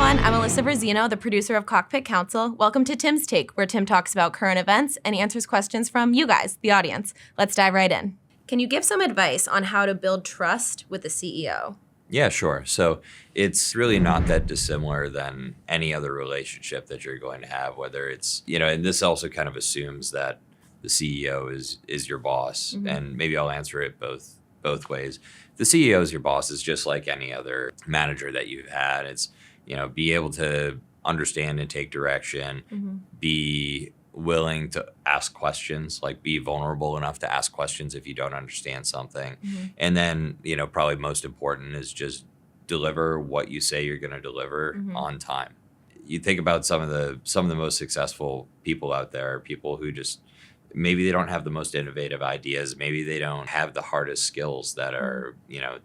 everyone. I'm Alyssa Brazino, the producer of Cockpit Council. Welcome to Tim's Take, where Tim talks about current events and answers questions from you guys, the audience. Let's dive right in. Can you give some advice on how to build trust with the CEO? Yeah, sure. So it's really not that dissimilar than any other relationship that you're going to have, whether it's, and this also kind of assumes that the CEO is your boss. Mm-hmm. And maybe I'll answer it both ways. The CEO is your boss is just like any other manager that you've had. It's, be able to understand and take direction, mm-hmm. be willing to ask questions, like be vulnerable enough to ask questions if you don't understand something. Mm-hmm. And then, probably most important is just deliver what you say you're going to deliver mm-hmm. on time. You think about some of the most successful people out there, people who just maybe they don't have the most innovative ideas. Maybe they don't have the hardest skills that are,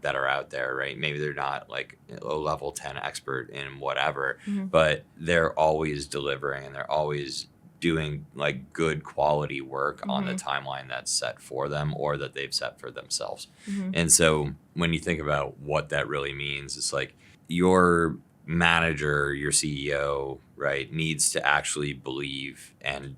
that are out there, right? Maybe they're not like a level 10 expert in whatever, mm-hmm. but they're always delivering and they're always doing like good quality work mm-hmm. on the timeline that's set for them or that they've set for themselves. Mm-hmm. And so when you think about what that really means, it's like your manager, your CEO, right, needs to actually believe in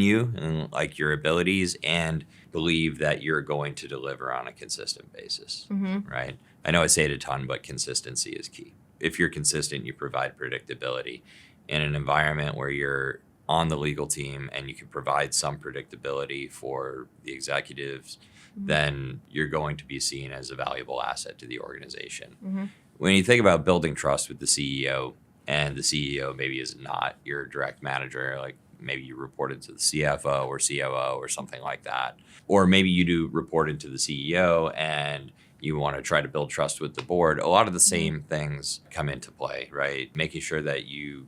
you and like your abilities and believe that you're going to deliver on a consistent basis, mm-hmm. right? I know I say it a ton, but consistency is key. If you're consistent, you provide predictability in an environment where you're on the legal team and you can provide some predictability for the executives, mm-hmm. then you're going to be seen as a valuable asset to the organization. Mm-hmm. When you think about building trust with the CEO, and the CEO maybe is not your direct manager, like maybe you report into the CFO or COO or something like that, or maybe you do report into the CEO and you want to try to build trust with the board, a lot of the same things come into play, right? Making sure that you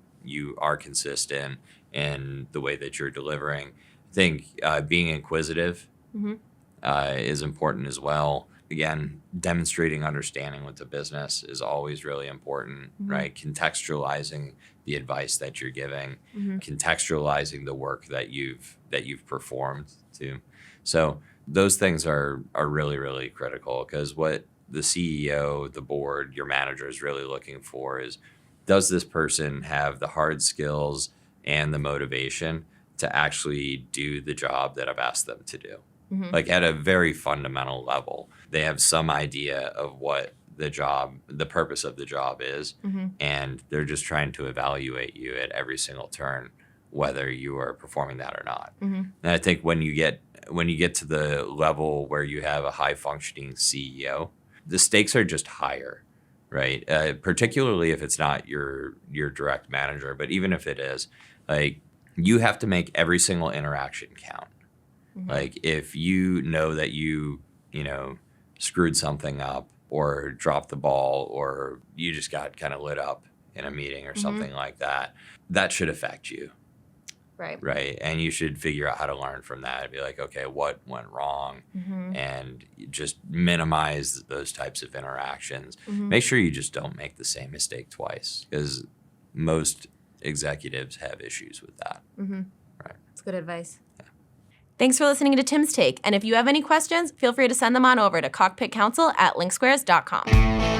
are consistent in the way that you're delivering. I think being inquisitive mm-hmm. Is important as well. Again, demonstrating understanding with the business is always really important, mm-hmm. right? Contextualizing the advice that you're giving, mm-hmm. contextualizing the work that you've performed too. So those things are really, really critical because what the CEO, the board, your manager is really looking for is, does this person have the hard skills and the motivation to actually do the job that I've asked them to do? Mm-hmm. Like at a very fundamental level, they have some idea of what the purpose of the job is, mm-hmm. and they're just trying to evaluate you at every single turn, whether you are performing that or not. Mm-hmm. And I think when you get to the level where you have a high functioning CEO, the stakes are just higher, right? Particularly if it's not your direct manager, but even if it is, like you have to make every single interaction count. Mm-hmm. Like if you know that you screwed something up or dropped the ball or you just got kind of lit up in a meeting or mm-hmm. something like that, that should affect you. Right. Right. And you should figure out how to learn from that and be like, okay, what went wrong? Mm-hmm. And just minimize those types of interactions. Mm-hmm. Make sure you just don't make the same mistake twice because most executives have issues with that. Mm-hmm. Right. That's good advice. Yeah. Thanks for listening to Tim's Take. And if you have any questions, feel free to send them on over to cockpitcouncil@linksquares.com.